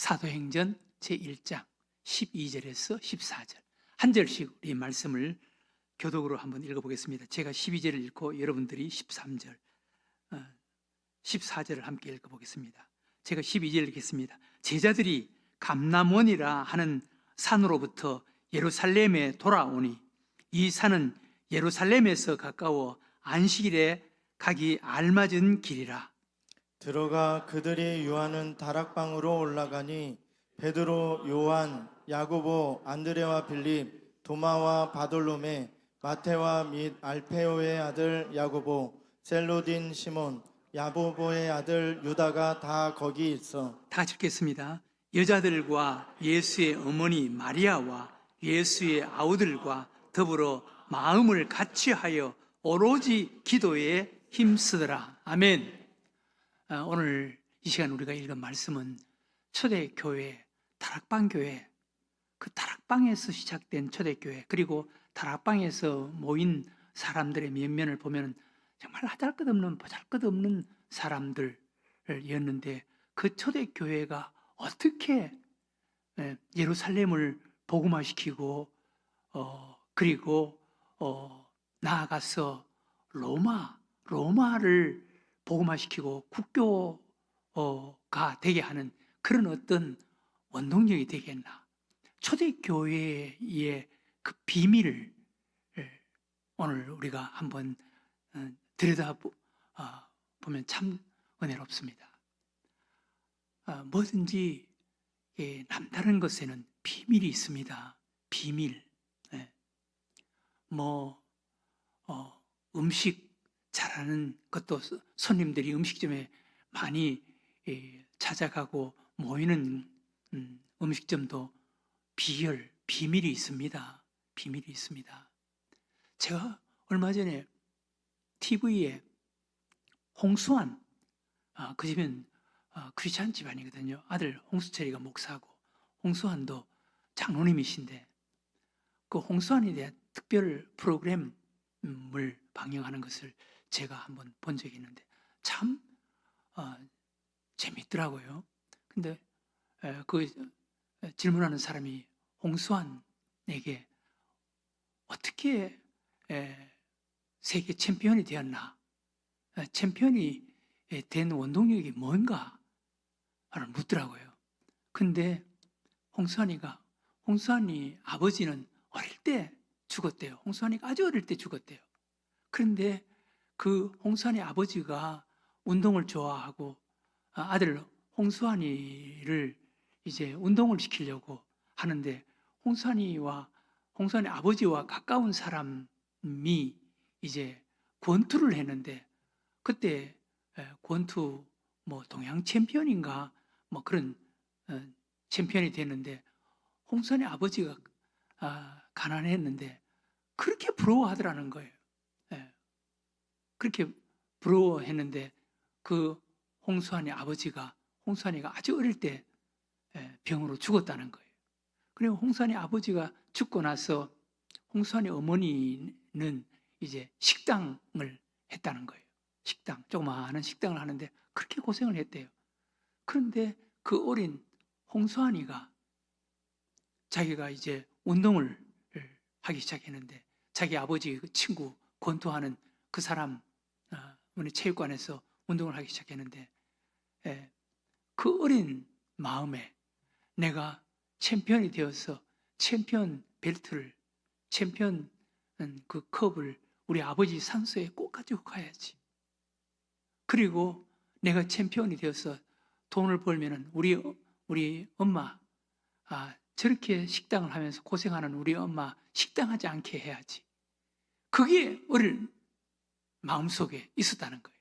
사도행전 제1장 12절에서 14절 한 절씩 우리 말씀을 교독으로 한번 읽어보겠습니다. 제가 12절을 읽고 여러분들이 13절, 14절을 함께 읽어보겠습니다. 제가 12절 읽겠습니다. 제자들이 감람원이라 하는 산으로부터 예루살렘에 돌아오니 이 산은 예루살렘에서 가까워 안식일에 가기 알맞은 길이라. 들어가 그들이 유하는 다락방으로 올라가니 베드로, 요한, 야고보, 안드레와 빌립, 도마와 바돌로메, 마테와 및 알페오의 아들 야고보, 셀로딘 시몬, 야보보의 아들 유다가 다 거기 있어. 다 같이 읽겠습니다. 여자들과 예수의 어머니 마리아와 예수의 아우들과 더불어 마음을 같이하여 오로지 기도에 힘쓰더라. 아멘. 오늘 이 시간 우리가 읽은 말씀은 초대교회, 다락방교회, 그 다락방에서 시작된 초대교회, 그리고 다락방에서 모인 사람들의 면면을 보면 정말 하잘것없는 보잘것없는 사람들이었는데 그 초대교회가 어떻게 예루살렘을 복음화시키고 그리고 나아가서 로마를 복음화시키고 국교가 되게 하는 그런 어떤 원동력이 되겠나. 초대교회의 그 비밀을 오늘 우리가 한번 들여다보면 참 은혜롭습니다. 뭐든지 남다른 것에는 비밀이 있습니다. 비밀. 음식 잘하는 것도 손님들이 음식점에 많이 찾아가고 모이는 음식점도 비밀이 있습니다. 비밀이 있습니다. 제가 얼마 전에 TV에 홍수환, 그 집은 크리스찬 집안이거든요. 아들 홍수철이가 목사고 홍수환도 장로님이신데 그 홍수환에 대한 특별 프로그램을 방영하는 것을 제가 한번 본 적이 있는데 참 재밌더라고요. 근데 그 질문하는 사람이 홍수환에게 어떻게 세계 챔피언이 되었나? 챔피언이 된 원동력이 뭔가? 를 묻더라고요. 근데 홍수환이 아버지는 어릴 때 죽었대요. 홍수환이가 아주 어릴 때 죽었대요. 그런데 그 홍수환이 아버지가 운동을 좋아하고 아들 홍수환이를 이제 운동을 시키려고 하는데 홍수환이 아버지와 가까운 사람이 이제 권투를 했는데 그때 권투 동양 챔피언인가 그런 챔피언이 됐는데 홍수환이 아버지가 가난했는데 그렇게 부러워하더라는 거예요. 그렇게 부러워했는데 그 홍수환이가 아주 어릴 때 병으로 죽었다는 거예요. 그리고 홍수환이 아버지가 죽고 나서 홍수환이 어머니는 이제 식당을 했다는 거예요. 조그마한 식당을 하는데 그렇게 고생을 했대요. 그런데 그 어린 홍수환이가 자기가 이제 운동을 하기 시작했는데 자기 아버지 그 친구 권투하는 그 사람 체육관에서 운동을 하기 시작했는데 그 어린 마음에 내가 챔피언이 되어서 챔피언 그 컵을 우리 아버지 산소에 꼭 가지고 가야지. 그리고 내가 챔피언이 되어서 돈을 벌면은 우리 엄마 저렇게 식당을 하면서 고생하는 우리 엄마 식당하지 않게 해야지. 그게 어릴 마음속에 있었다는 거예요.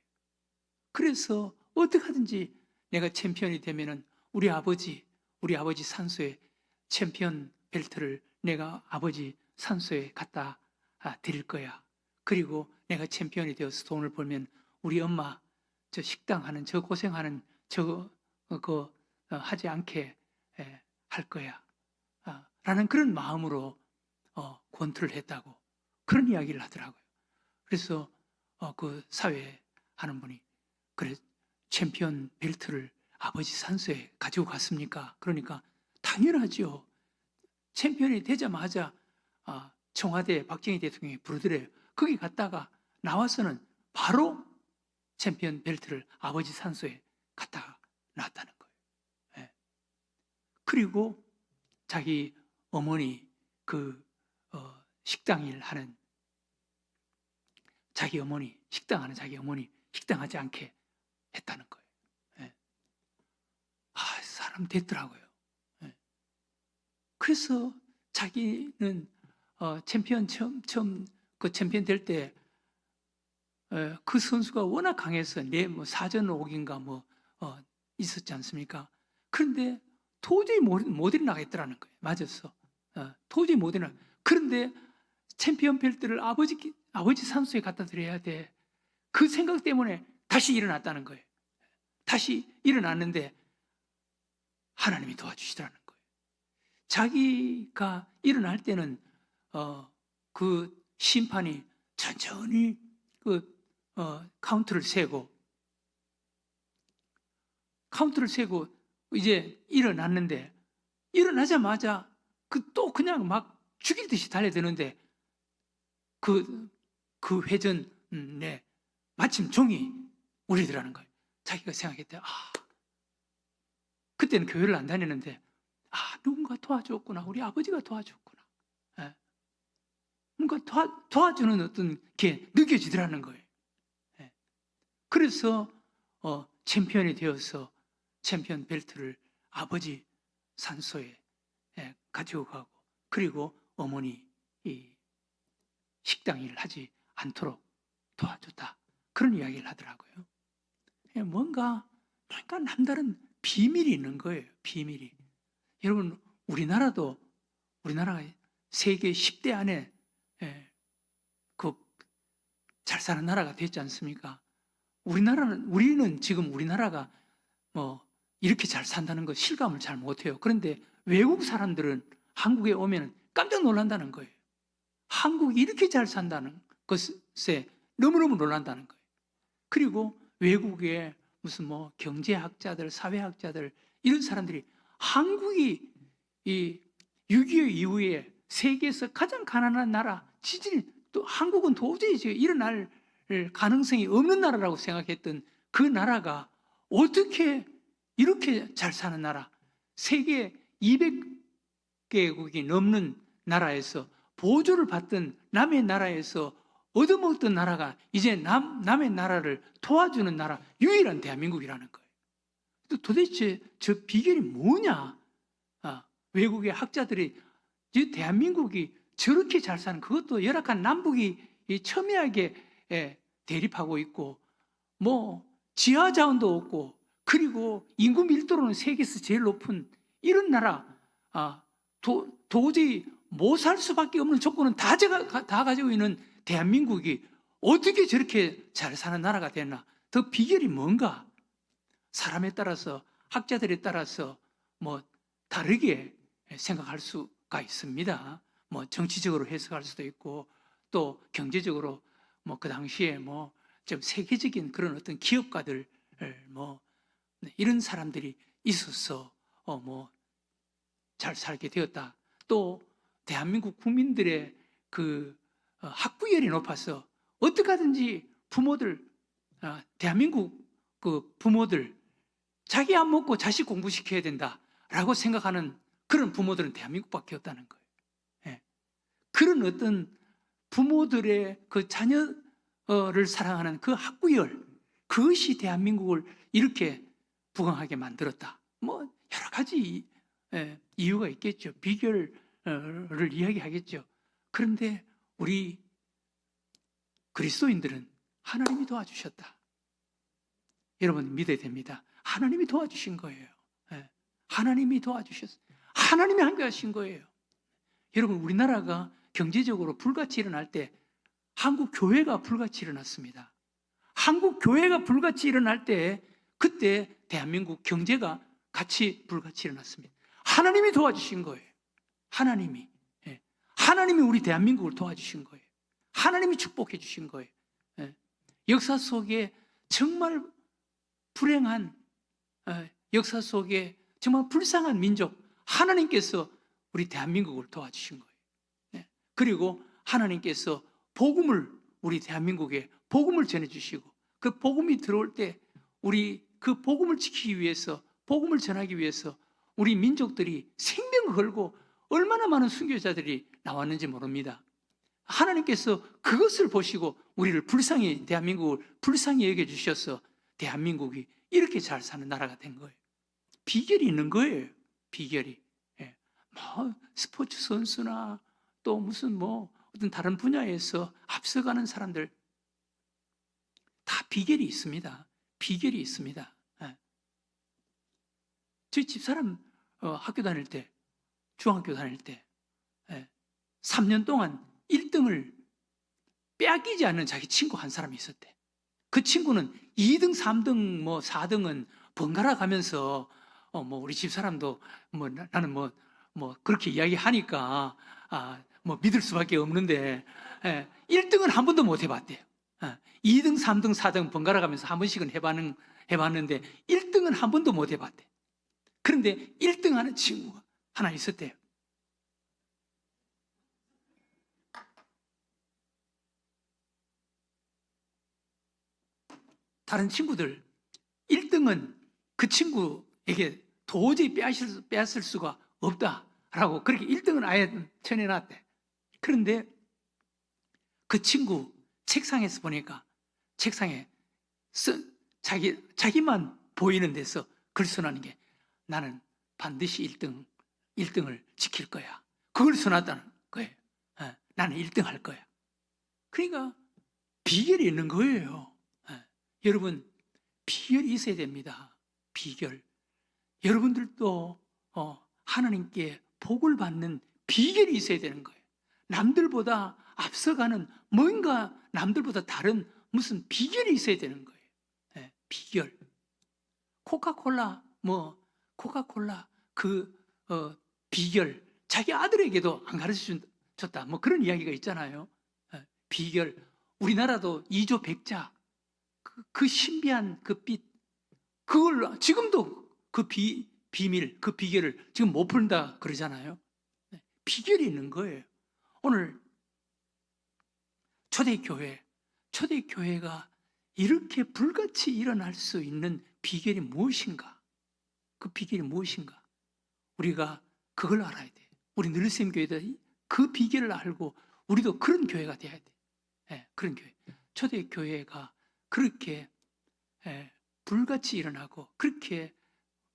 그래서 어떻게 하든지 내가 챔피언이 되면은 우리 아버지 산소에 챔피언 벨트를 내가 아버지 산소에 갖다 드릴 거야. 그리고 내가 챔피언이 되어서 돈을 벌면 우리 엄마 저 식당하는 저 고생하는 그거 하지 않게 할 거야. 라는 그런 마음으로 권투를 했다고 그런 이야기를 하더라고요. 그래서 그 사회에 하는 분이 그래 챔피언 벨트를 아버지 산소에 가지고 갔습니까? 그러니까 당연하죠. 챔피언이 되자마자 청와대 박정희 대통령이 부르더래요. 거기 갔다가 나와서는 바로 챔피언 벨트를 아버지 산소에 갖다가 놨다는 거예요. 예. 그리고 자기 어머니 식당 일 하는 자기 어머니, 식당하는 자기 어머니 식당하지 않게 했다는 거예요. 예. 사람 됐더라고요. 예. 그래서 자기는 챔피언 처음 그 챔피언 될 때 그 선수가 워낙 강해서 뭐 사전 5기인가 있었지 않습니까? 그런데 도저히 못 일어나겠더라는 거예요. 맞았어. 도저히 못 일어나. 그런데 챔피언 벨트를 아버지 산소에 갖다 드려야 돼. 그 생각 때문에 다시 일어났다는 거예요. 다시 일어났는데 하나님이 도와주시더라는 거예요. 자기가 일어날 때는 그 심판이 천천히 카운트를 세고 이제 일어났는데 일어나자마자 또 그냥 막 죽일 듯이 달려드는데 그 회전에 마침 종이 울리더라는 거예요. 자기가 생각했대. 그때는 교회를 안 다니는데 누군가 도와줬구나. 우리 아버지가 도와줬구나. 예. 뭔가 도와주는 어떤 게 느껴지더라는 거예요. 예. 그래서 챔피언이 되어서 챔피언 벨트를 아버지 산소에 가지고 가고, 그리고 어머니 식당 일을 하지 않도록 도와줬다. 그런 이야기를 하더라고요. 뭔가 남다른 비밀이 있는 거예요. 비밀이. 여러분, 우리나라가 세계 10대 안에 잘 사는 나라가 됐지 않습니까? 우리는 지금 우리나라가 이렇게 잘 산다는 거 실감을 잘 못해요. 그런데 외국 사람들은 한국에 오면 깜짝 놀란다는 거예요. 한국이 이렇게 잘 산다는 것에 너무너무 놀란다는 거예요. 그리고 외국에 무슨 경제학자들, 사회학자들 이런 사람들이 한국이 이 6.25 이후에 세계에서 가장 가난한 나라, 또 한국은 도저히 일어날 가능성이 없는 나라라고 생각했던 그 나라가 어떻게 이렇게 잘 사는 나라, 세계 200개국이 넘는 나라에서 보조를 받던 남의 나라에서 얻어먹던 나라가 이제 남의 나라를 도와주는 나라, 유일한 대한민국이라는 거예요. 도대체 저 비결이 뭐냐? 외국의 학자들이 대한민국이 저렇게 잘 사는, 그것도 열악한 남북이 첨예하게 대립하고 있고 지하 자원도 없고, 그리고 인구 밀도로는 세계에서 제일 높은 이런 나라, 도저히 못 살 수밖에 없는 조건은 다 가지고 있는 대한민국이 어떻게 저렇게 잘 사는 나라가 됐나? 더 비결이 뭔가? 사람에 따라서, 학자들에 따라서 다르게 생각할 수가 있습니다. 정치적으로 해석할 수도 있고, 또 경제적으로 그 당시에 좀 세계적인 그런 어떤 기업가들 이런 사람들이 있어서 잘 살게 되었다. 또 대한민국 국민들의 학구열이 높아서 어떻게 하든지 부모들, 대한민국 부모들 자기 안 먹고 자식 공부시켜야 된다라고 생각하는 그런 부모들은 대한민국밖에 없다는 거예요. 예. 그런 어떤 부모들의 자녀를 사랑하는 그 학구열, 그것이 대한민국을 이렇게 부강하게 만들었다. 여러 가지 이유가 있겠죠. 비결을 이야기하겠죠. 그런데 우리 그리스도인들은 하나님이 도와주셨다. 여러분 믿어야 됩니다. 하나님이 도와주신 거예요. 하나님이 도와주셨어요. 하나님이 함께하신 거예요. 여러분, 우리나라가 경제적으로 불같이 일어날 때 한국 교회가 불같이 일어났습니다. 한국 교회가 불같이 일어날 때 그때 대한민국 경제가 같이 불같이 일어났습니다. 하나님이 도와주신 거예요. 하나님이 우리 대한민국을 도와주신 거예요. 하나님이 축복해 주신 거예요. 역사 속에 정말 불행한 역사 속에 정말 불쌍한 민족, 하나님께서 우리 대한민국을 도와주신 거예요. 예. 그리고 하나님께서 복음을, 우리 대한민국에 복음을 전해주시고, 그 복음이 들어올 때 우리 그 복음을 지키기 위해서, 복음을 전하기 위해서 우리 민족들이 생명을 걸고 얼마나 많은 순교자들이 나왔는지 모릅니다. 하나님께서 그것을 보시고 우리를 불쌍히, 대한민국을 불쌍히 여겨주셔서 대한민국이 이렇게 잘 사는 나라가 된 거예요. 비결이 있는 거예요. 비결이. 예. 뭐 스포츠 선수나 또 무슨 뭐 어떤 다른 분야에서 앞서가는 사람들 다 비결이 있습니다. 비결이 있습니다. 예. 저희 집사람 학교 다닐 때, 중학교 다닐 때 3년 동안 1등을 빼앗기지 않는 자기 친구 한 사람이 있었대. 그 친구는 2등, 3등, 뭐 4등은 번갈아 가면서 뭐 우리 집사람도 뭐 나는 뭐 그렇게 이야기하니까 뭐 믿을 수밖에 없는데 1등은 한 번도 못 해봤대요. 2등, 3등, 4등 번갈아 가면서 한 번씩은 해봤는데 1등은 한 번도 못 해봤대. 그런데 1등 하는 친구가 하나 있었대요. 다른 친구들 1등은 그 친구에게 도저히 빼앗을 수가 없다라고 그렇게 1등은 아예 쳐내놨대. 그런데 그 친구 책상에서 보니까 책상에 자기만 보이는 데서 글 써놓은 게 나는 반드시 1등을 지킬 거야. 그걸 써놨다는 거예요. 나는 1등 할 거야. 그러니까 비결이 있는 거예요. 여러분, 비결이 있어야 됩니다. 비결. 여러분들도 하나님께 복을 받는 비결이 있어야 되는 거예요. 남들보다 앞서가는 뭔가 남들보다 다른 무슨 비결이 있어야 되는 거예요. 비결. 코카콜라 그 비결 자기 아들에게도 안 가르쳐 줬다. 뭐 그런 이야기가 있잖아요. 비결. 우리나라도 이조 백자 그 신비한 그 빛, 그걸 지금도 그 비밀, 그 비결을 지금 못 푼다 그러잖아요. 비결이 있는 거예요. 오늘 초대교회가 이렇게 불같이 일어날 수 있는 비결이 무엇인가? 그 비결이 무엇인가? 우리가 그걸 알아야 돼요. 우리 늘샘교회도 그 비결을 알고 우리도 그런 교회가 돼야 돼. 그런 교회. 초대교회가 그렇게 불같이 일어나고 그렇게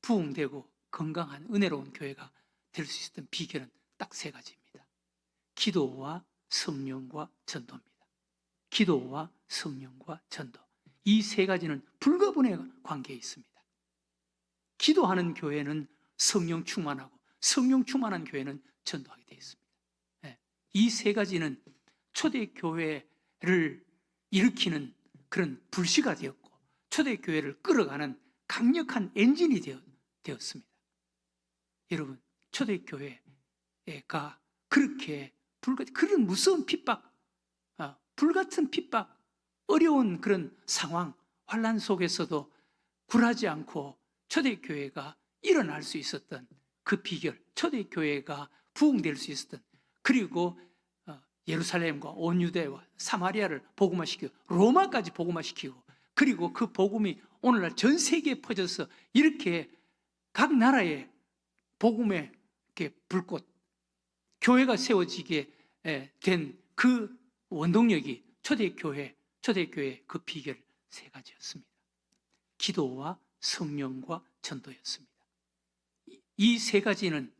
부흥되고 건강한 은혜로운 교회가 될 수 있었던 비결은 딱 3가지입니다. 기도와 성령과 전도입니다. 기도와 성령과 전도. 이 3가지는 불가분의 관계에 있습니다. 기도하는 교회는 성령 충만하고 성령 충만한 교회는 전도하게 되어 있습니다. 이 3가지는 초대교회를 일으키는 그런 불씨가 되었고 초대교회를 끌어가는 강력한 엔진이 되었습니다. 여러분, 초대교회가 그렇게 그런 무서운 핍박, 불같은 핍박, 어려운 그런 상황, 환난 속에서도 굴하지 않고 초대교회가 일어날 수 있었던 그 비결, 초대교회가 부흥될 수 있었던, 그리고 예루살렘과 온 유대와 사마리아를 복음화시키고 로마까지 복음화시키고, 그리고 그 복음이 오늘날 전 세계에 퍼져서 이렇게 각 나라에 복음의 불꽃, 교회가 세워지게 된 그 원동력이 초대교회의 그 비결 3가지였습니다. 기도와 성령과 전도였습니다. 이 3가지는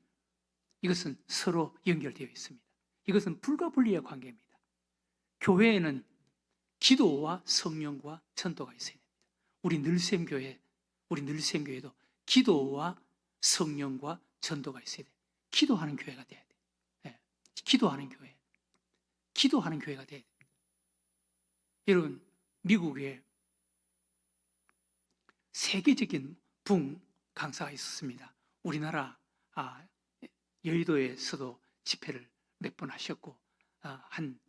이것은 서로 연결되어 있습니다. 이것은 불가분리의 관계입니다. 교회에는 기도와 성령과 전도가 있어야 됩니다. 우리 늘샘교회도 기도와 성령과 전도가 있어야 돼요. 기도하는 교회가 돼야 돼요. 기도하는 교회가 돼야 돼요. 여러분, 미국에 세계적인 부흥 강사가 있었습니다. 우리나라 여의도에서도 집회를 몇 번 하셨고, 한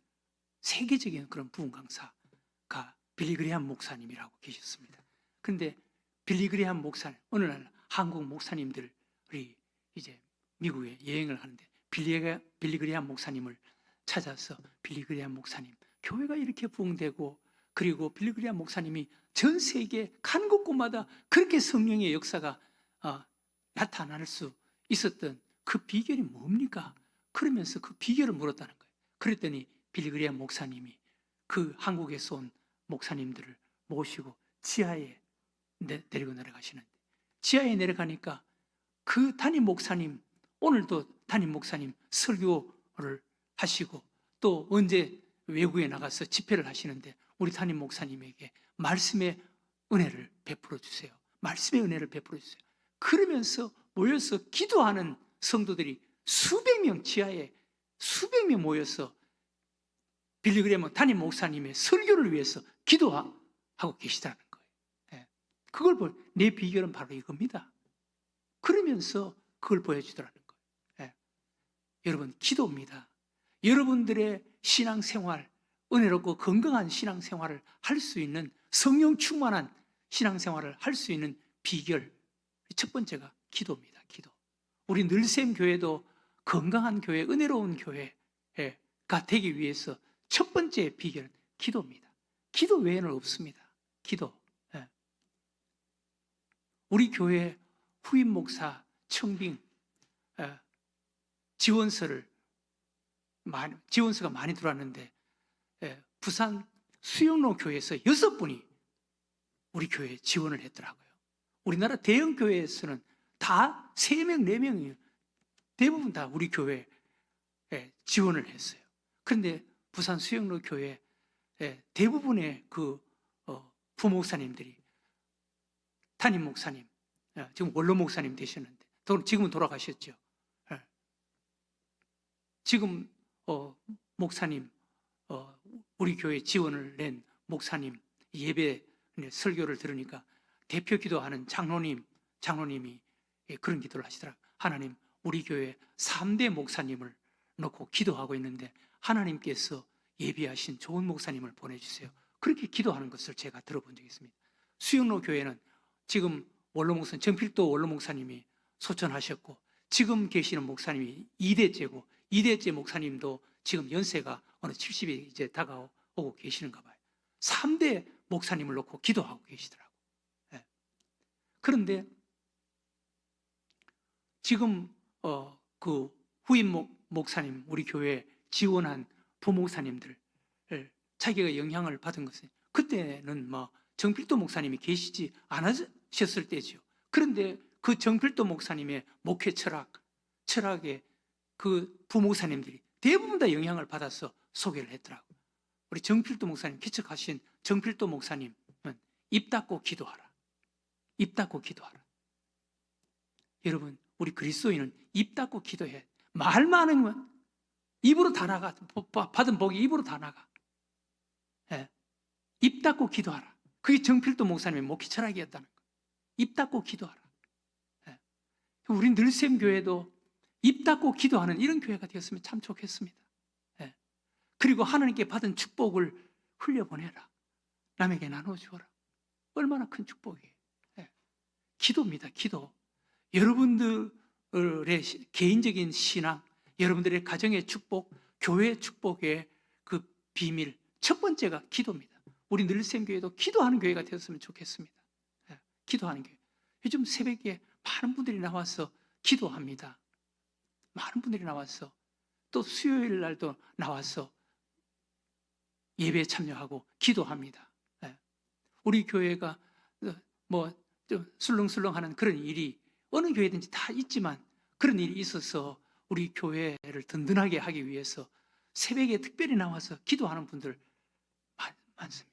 세계적인 그런 부흥 강사가 빌리 그레이엄 목사님이라고 계셨습니다. 그런데 빌리 그레이엄 목사님 어느 날 한국 목사님들이 이제 미국에 여행을 하는데 빌리그레암 목사님을 찾아서 빌리그레암 목사님, 교회가 이렇게 부흥되고 그리고 빌리그레암 목사님이 전 세계 간 곳곳마다 그렇게 성령의 역사가 나타날 수 있었던 그 비결이 뭡니까? 그러면서 그 비결을 물었다는 거예요. 그랬더니 빌리그레암 목사님이 그 한국에서 온 목사님들을 모시고 지하에 데리고 내려가시는데, 지하에 내려가니까 그 담임 목사님, 오늘도 담임 목사님 설교를 하시고 또 언제 외국에 나가서 집회를 하시는데 우리 담임 목사님에게 말씀의 은혜를 베풀어 주세요. 말씀의 은혜를 베풀어 주세요. 그러면서 모여서 기도하는 성도들이 수백 명, 지하에 수백 명 모여서 빌리그레암 담임 목사님의 설교를 위해서 기도하고 계시다는 거예요. 예. 그걸 내 비결은 바로 이겁니다. 그러면서 그걸 보여주더라는 거예요. 예. 여러분, 기도입니다. 여러분들의 신앙생활, 은혜롭고 건강한 신앙생활을 할 수 있는, 성령 충만한 신앙생활을 할 수 있는 비결, 첫 번째가 기도입니다. 기도. 우리 늘샘 교회도 건강한 교회, 은혜로운 교회가 되기 위해서 첫 번째 비결은 기도입니다. 기도 외에는 없습니다. 기도. 예. 우리 교회 후임 목사 청빙 지원서가 많이 들어왔는데 부산 수영로 교회에서 6분이 우리 교회에 지원을 했더라고요. 우리나라 대형 교회에서는 다 3명, 4명이 대부분 다 우리 교회에 지원을 했어요. 그런데 부산 수영로 교회 대부분의 그 부목사님들이, 담임 목사님, 지금 원로 목사님 되셨는데 지금은 돌아가셨죠. 지금 목사님, 우리 교회 지원을 낸 목사님 예배 설교를 들으니까 대표 기도하는 장로님이 그런 기도를 하시더라고요. 하나님, 우리 교회 3대 목사님을 놓고 기도하고 있는데 하나님께서 예비하신 좋은 목사님을 보내주세요. 그렇게 기도하는 것을 제가 들어본 적이 있습니다. 수영로 교회는 지금 원로 목사님, 정필도 원로 목사님이 소천하셨고 지금 계시는 목사님이 2대째고 2대째 목사님도 지금 연세가 어느 70이 이제 다가오고 계시는가 봐요. 3대 목사님을 놓고 기도하고 계시더라고요. 네. 그런데 지금 그 후임 목사님, 우리 교회 지원한 부목사님들 자기가 영향을 받은 것은 그때는 정필도 목사님이 계시지 않으셨을 때죠. 그런데 그 정필도 목사님의 목회 철학에 그 부목사님들이 대부분 다 영향을 받아서 소개를 했더라고요. 우리 정필도 목사님, 개척하신 정필도 목사님은 입 닫고 기도하라. 입 닫고 기도하라. 여러분, 우리 그리스도인은 입 닫고 기도해. 말 많으면 입으로 다 나가. 받은 복이 입으로 다 나가. 예. 입 닫고 기도하라. 그게 정필도 목사님의 목회 철학이었다는 거예요. 입 닫고 기도하라. 예. 우리 늘샘 교회도 입 닫고 기도하는 이런 교회가 되었으면 참 좋겠습니다. 예. 그리고 하나님께 받은 축복을 흘려보내라. 남에게 나눠주어라. 얼마나 큰 축복이에요. 예. 기도입니다. 기도. 여러분들의 개인적인 신앙, 여러분들의 가정의 축복, 교회의 축복의 그 비밀, 첫 번째가 기도입니다. 우리 늘샘 교회도 기도하는 교회가 되었으면 좋겠습니다. 예. 기도하는 교회. 요즘 새벽에 많은 분들이 나와서 기도합니다. 많은 분들이 나와서 또 수요일 날도 나와서 예배에 참여하고 기도합니다. 예. 우리 교회가 좀 술렁술렁하는 그런 일이 어느 교회든지 다 있지만 그런 일이 있어서 우리 교회를 든든하게 하기 위해서 새벽에 특별히 나와서 기도하는 분들 많습니다.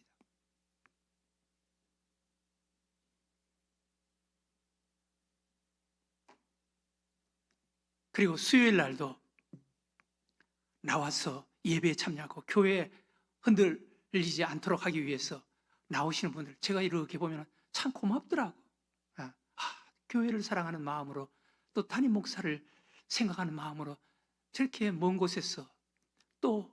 그리고 수요일 날도 나와서 예배에 참여하고 교회에 흔들리지 않도록 하기 위해서 나오시는 분들, 제가 이렇게 보면 참 고맙더라고. 교회를 사랑하는 마음으로 또 담임 목사를 생각하는 마음으로 저렇게 먼 곳에서 또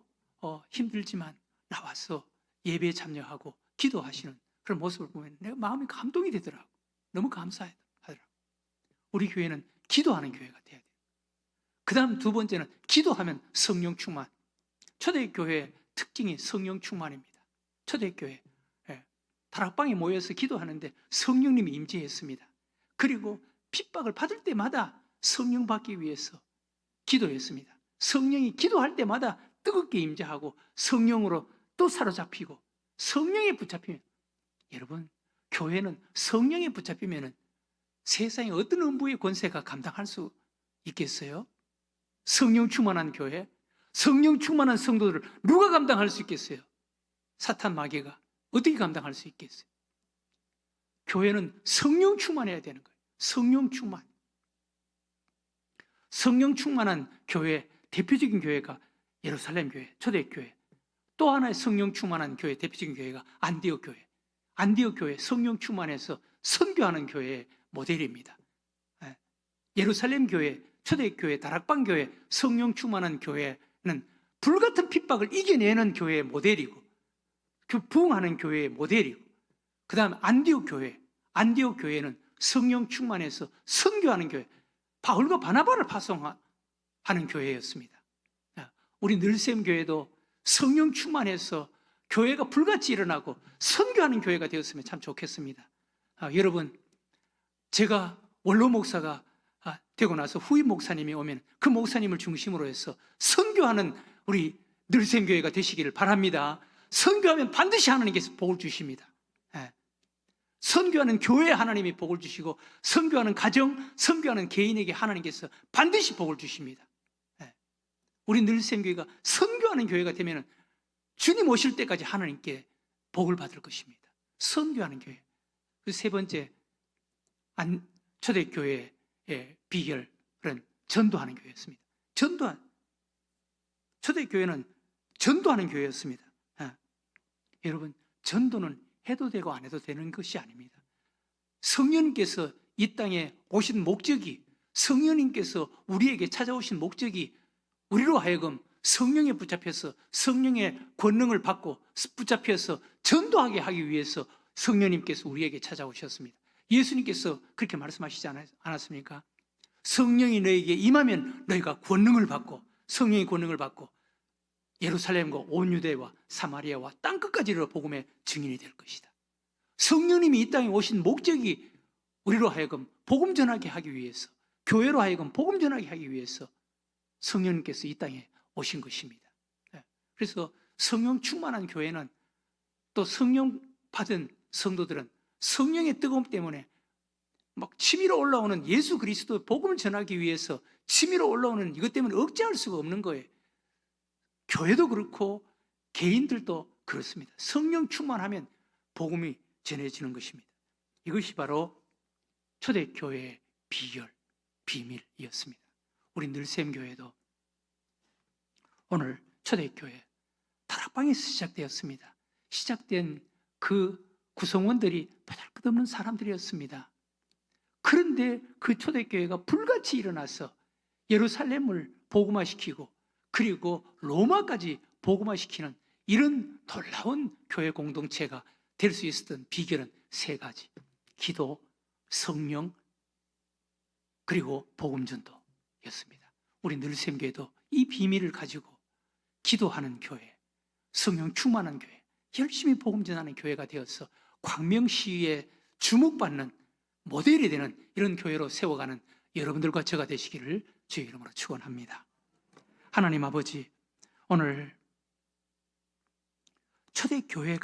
힘들지만 나와서 예배에 참여하고 기도하시는 그런 모습을 보면 내가 마음이 감동이 되더라고. 너무 감사하더라고. 우리 교회는 기도하는 교회가 돼야 돼요. 그 다음 두 번째는 기도하면 성령 충만. 초대교회의 특징이 성령 충만입니다. 초대교회 다락방에 모여서 기도하는데 성령님이 임재했습니다. 그리고 핍박을 받을 때마다 성령 받기 위해서 기도했습니다. 성령이 기도할 때마다 뜨겁게 임재하고 성령으로 또 사로잡히고 성령에 붙잡히면, 여러분, 교회는 성령에 붙잡히면 세상에 어떤 음부의 권세가 감당할 수 있겠어요? 성령 충만한 교회, 성령 충만한 성도들을 누가 감당할 수 있겠어요? 사탄 마귀가 어떻게 감당할 수 있겠어요? 교회는 성령 충만해야 되는 거예요. 성령 충만. 성령 충만한 교회, 대표적인 교회가 예루살렘 교회, 초대교회. 또 하나의 성령 충만한 교회, 대표적인 교회가 안디옥 교회. 안디옥 교회, 성령 충만해서 선교하는 교회의 모델입니다. 예루살렘 교회, 초대교회, 다락방 교회, 성령 충만한 교회는 불같은 핍박을 이겨내는 교회의 모델이고, 부흥하는 교회의 모델이고, 그 다음에 안디옥 교회, 안디옥 교회는 성령 충만해서 선교하는 교회, 바울과 바나바를 파송하는 교회였습니다. 우리 늘샘 교회도 성령 충만해서 교회가 불같이 일어나고 선교하는 교회가 되었으면 참 좋겠습니다. 여러분, 제가 원로 목사가 되고 나서 후임 목사님이 오면 그 목사님을 중심으로 해서 선교하는 우리 늘샘 교회가 되시기를 바랍니다. 선교하면 반드시 하나님께서 복을 주십니다. 선교하는 교회에 하나님이 복을 주시고, 선교하는 가정, 선교하는 개인에게 하나님께서 반드시 복을 주십니다. 우리 늘샘 교회가 선교하는 교회가 되면 주님 오실 때까지 하나님께 복을 받을 것입니다. 선교하는 교회. 세 번째, 초대교회의 비결은 전도하는 교회였습니다. 초대교회는 전도하는 교회였습니다. 여러분, 전도는 해도 되고 안 해도 되는 것이 아닙니다. 성령님께서 이 땅에 오신 목적이, 성령님께서 우리에게 찾아오신 목적이 우리로 하여금 성령에 붙잡혀서 성령의 권능을 받고 붙잡혀서 전도하게 하기 위해서 성령님께서 우리에게 찾아오셨습니다. 예수님께서 그렇게 말씀하시지 않았습니까? 성령이 너에게 임하면 너희가 권능을 받고, 성령의 권능을 받고 예루살렘과 온 유대와 사마리아와 땅끝까지 이르러 복음의 증인이 될 것이다. 성령님이 이 땅에 오신 목적이 우리로 하여금 복음 전하게 하기 위해서, 교회로 하여금 복음 전하게 하기 위해서 성령님께서 이 땅에 오신 것입니다. 그래서 성령 충만한 교회는, 또 성령 받은 성도들은 성령의 뜨거움 때문에 막 치밀어 올라오는 예수 그리스도의 복음을 전하기 위해서 치밀어 올라오는 이것 때문에 억제할 수가 없는 거예요. 교회도 그렇고 개인들도 그렇습니다. 성령 충만하면 복음이 전해지는 것입니다. 이것이 바로 초대교회의 비결, 비밀이었습니다. 우리 늘샘 교회도 오늘 초대교회 다락방에서 시작되었습니다. 시작된 그 구성원들이 보잘것없는 사람들이었습니다. 그런데 그 초대교회가 불같이 일어나서 예루살렘을 복음화시키고, 그리고 로마까지 복음화시키는 이런 놀라운 교회 공동체가 될 수 있었던 비결은 세 가지: 기도, 성령, 그리고 복음 전도였습니다. 우리 늘샘 교회도 이 비밀을 가지고 기도하는 교회, 성령 충만한 교회, 열심히 복음 전하는 교회가 되어서 광명시에 주목받는 모델이 되는 이런 교회로 세워가는 여러분들과 저가 되시기를 주의 이름으로 축원합니다. 하나님 아버지, 오늘 초대교회가